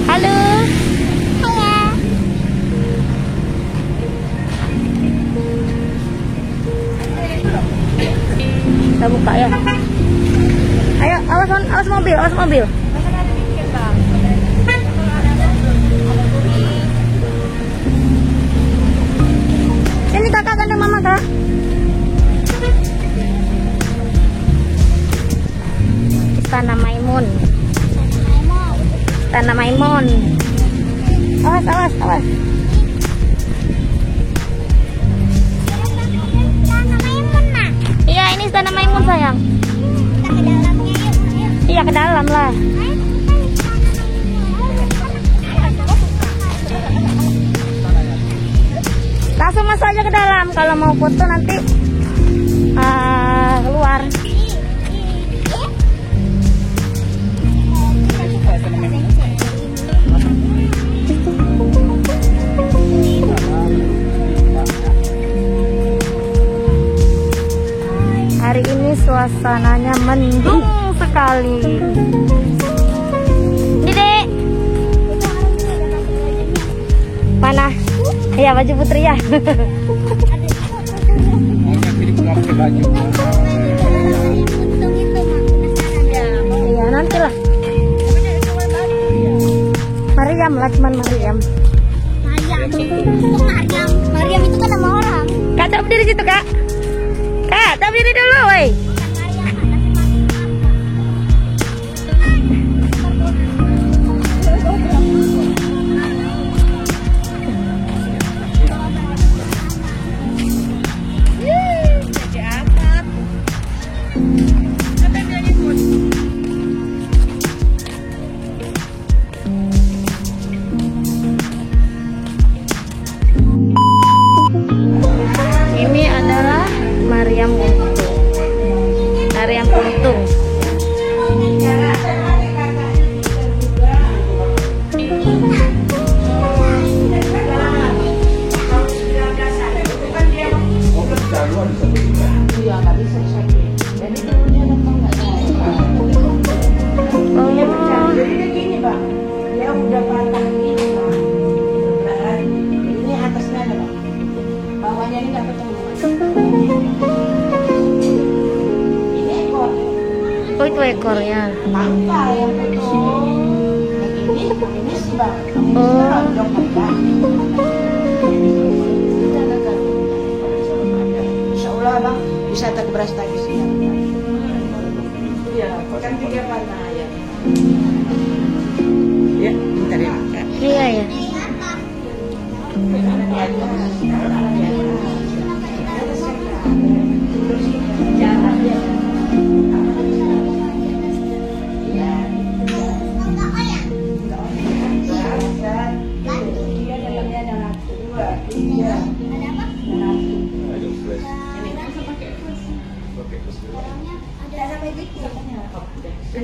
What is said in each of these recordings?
Halo. Halo. Kita buka ya. Ayo, awas mobil, awas mobil. Ini kakak gandeng mama kak. Istana Maimun. Istana Maimun. Awas, awas, awas. Iya, ini Istana Maimun sayang. Iya, ke dalam lah. Langsung masuk aja ke dalam. Kalau mau foto nanti keluar. Hari ini suasananya mendung sekali. Dek. Mana? Iya, baju putri ya. Iya, nantilah. Mariam lah, cuman Mariam. Mariam itu kan nama orang. Kak, coba berdiri situ, Kak. Kak, coba berdiri dulu, woi. Ini adalah Mariam Untung. Mariam Untung. Dia udah patah gini, Pak. Ini atasnya ada, Pak. Bawahnya ini nggak ketemu. Ini ekor. Oh, itu ekornya. Tanpa yang betul. Ini sih, Bang. Oh. Insya Allah, Bang, bisa tak beras lagi sih. Iya, kan 3 panah ya. Ya, bentar ya. Iya ya.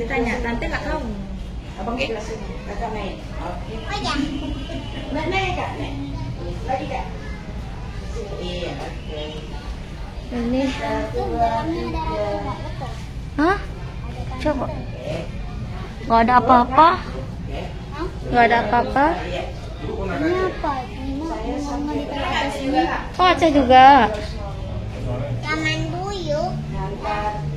Tanya, nanti nggak tahu. Abang kelas ini, kakak naik. Oke. Naik kak, naik. Lagi kak. Iya, oke. Ini. 1, 2, 3. Hah? Coba. Gak ada apa-apa. Gak ada apa-apa. Ini apa? Ini sama di atas ini. Oh, Aceh juga. Zaman dulu.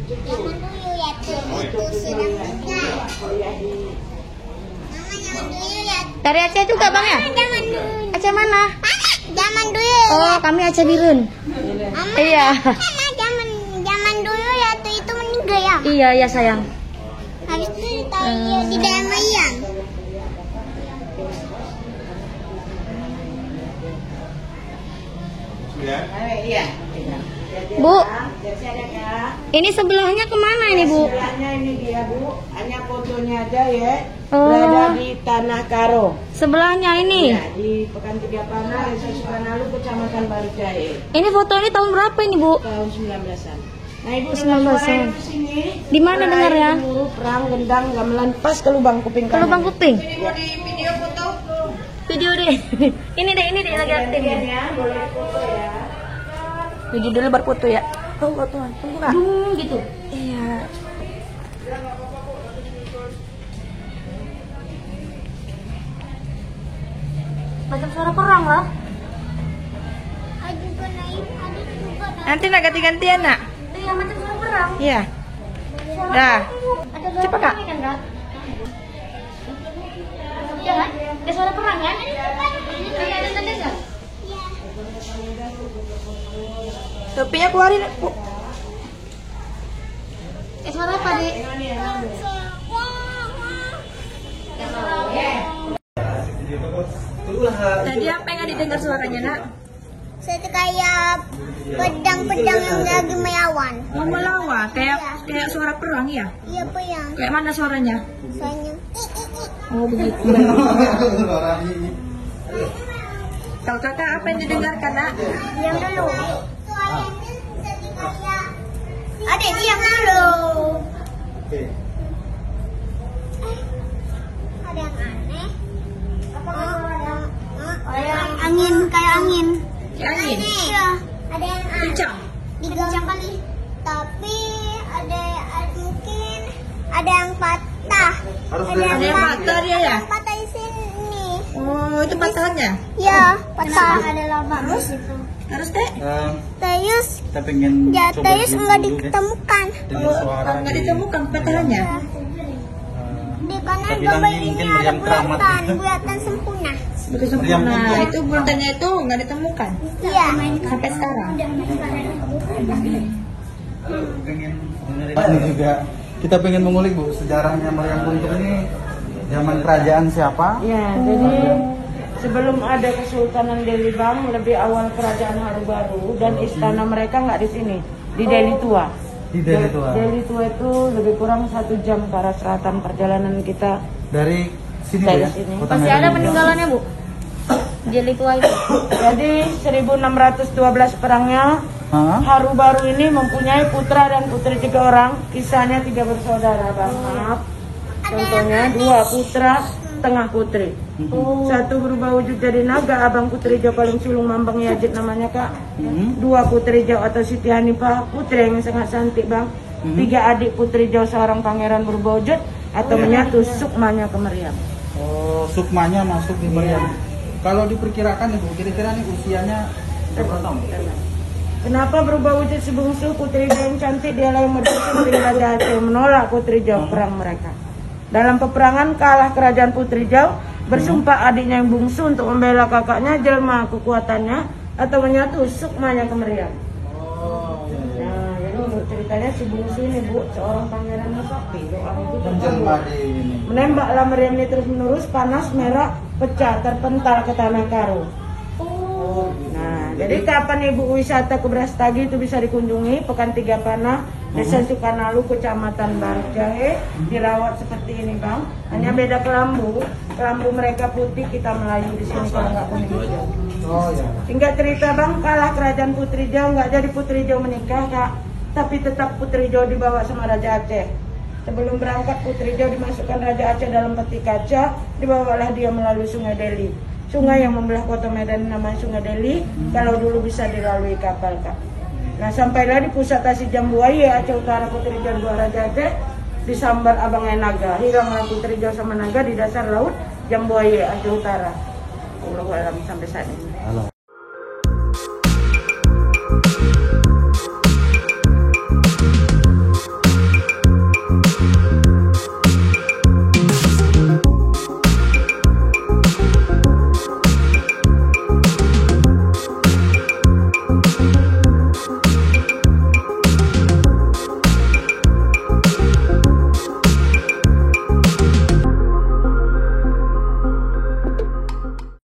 Zaman dulu ya itu sedang besar. Mama zaman dulu ya. Dari Aceh juga bang ya? Zaman dulu. Aceh mana? Zaman dulu. Oh, kami Aceh Birun. Mama, Iya. Karena zaman dulu ya itu meninggal ya. Iya, iya sayang. Habis itu ditaruh di dalam ayam. Iya. Bu, Jadi ada kak. ini sebelahnya kemana ini Bu? Sebelahnya ini dia Bu, hanya fotonya aja ya. Oh. Berada di Tanah Karo. Sebelahnya ini. Ya, di Pekan Tiga Panah, Desa Sukanalu, Kecamatan Baru Jaya. Ini foto ini tahun berapa ini Bu? Tahun 19-an. Nah Ibu 19-an. di sini. Di mana dengar ya? Dulu perang gendang gamelan pas ke lubang kuping Ke kanan. lubang kuping. Ini mau di video foto tuh. Video deh. Ini deh lagi aktif. Ya, boleh foto ya. Video dulu berfoto ya. Tunggu tuh, tunggu kak. Gitu. Iya. Macam suara perang lah. Nanti nak ganti-gantian nak? Iya, macam suara perang. Iya. Suara Dah. Ada suara Cepat, Kak. perang kan, Kak? Iya kan? Ada suara perang kan? Ada tanda nggak? Topinya keluarin. Suara apa, Dek? Tadi apa yang didengar suaranya nak? Saya kayak pedang-pedang yang lagi melawan. Oh, melawan, kayak suara perang ya? Iya, pedang. Kayak mana suaranya? Soalnya Oh begitu. Kalau kakak apa yang didengarkan nak? diam dulu. Adik diam dulu. Ada yang aneh. Angin kayak angin. Kayak angin? Iya, ada yang aneh. Kencang? Kencang kali. Tapi mungkin ada yang patah. Ada yang patah dia ya? Patah di sini. Oh itu patahannya? Ya, patah. Ada lubang. Terus deh? Terus Kita pengen ya coba terus dulu nggak deh, ditemukan. dengar suara Nggak ditemukan patahannya? Di kanan Kita gambar bilang ini mungkin ada meriam keramat. bulatan sempurna. Betul sempurna. Itu bulatannya itu nggak ditemukan Iya. sampai sekarang. Ini juga kita pengen mengulik Bu sejarahnya meriam buntung ini zaman kerajaan siapa? Ya, jadi sebelum ada Kesultanan Delhi Bang, lebih awal kerajaan Haru Baru dan istana mereka nggak di sini, di Delhi Tua. Di Delhi Tua. Delhi Tua itu lebih kurang 1 jam ke arah selatan perjalanan kita. Dari sini Bu Dari ya? sini. Kota Masih Medan. ada peninggalannya, Bu? Jeli tua itu. Jadi 1612 perangnya, Hah? Haru Baru ini mempunyai putra dan putri 3 orang, kisahnya 3 bersaudara Bang. Maaf. Contohnya 2 putra, setengah putri. Satu berubah wujud jadi naga, abang putri Jawa paling sulung Mambang Yazid namanya Kak. 2 putri Jawa atau Siti Hanifah, putri yang sangat cantik Bang. 3 adik putri Jawa seorang pangeran berubah wujud atau menyatu sukmanya ke Meriam. Oh, sukmanya masuk di meriam. Kalau diperkirakan Ibu, kira-kira nih usianya berapa tahun? Kenapa berubah wujud si bungsu putri Jawa yang cantik dia yang berdiri Raja Aceh menolak putri Jawa perang mereka. Dalam peperangan kalah kerajaan putri Jawa, bersumpah adiknya yang bungsu untuk membela kakaknya jelma kekuatannya atau menyatu sukmanya ke Meriam. Oh, Nah, jadi menurut ceritanya si bungsu ini Bu, seorang pangeran sakti, doa itu menjelma di ini. menembaklah Meriam ini terus menerus, panas, merah, pecah, terpental ke tanah karo. Nah, jadi kapan Ibu wisata ke Brastagi itu bisa dikunjungi, Pekan 3 Panah, Desa Sukanalu, Kecamatan Barjahe, dirawat seperti ini Bang. Hanya beda kelambu mereka putih, kita Melayu di sini kalau nggak kuning hijau. Oh ya. Singkat cerita Bang, kalah kerajaan Putri Jawa, nggak jadi Putri Jawa menikah Kak, tapi tetap Putri Jawa dibawa sama Raja Aceh. Sebelum berangkat Putri Jawa dimasukkan Raja Aceh dalam peti kaca, dibawalah dia melalui Sungai Delhi. Sungai yang membelah kota Medan namanya Sungai Delhi, kalau dulu bisa dilalui kapal Kak. Nah sampailah di pusat Tasik Jambuaya Aceh Utara Putri Jawa dua Raja Aceh, disambar abangnya naga, hilanglah Putri Jawa sama naga di dasar laut Jambuaya Aceh Utara. Allahu a'lam sampai saat ini. Halo.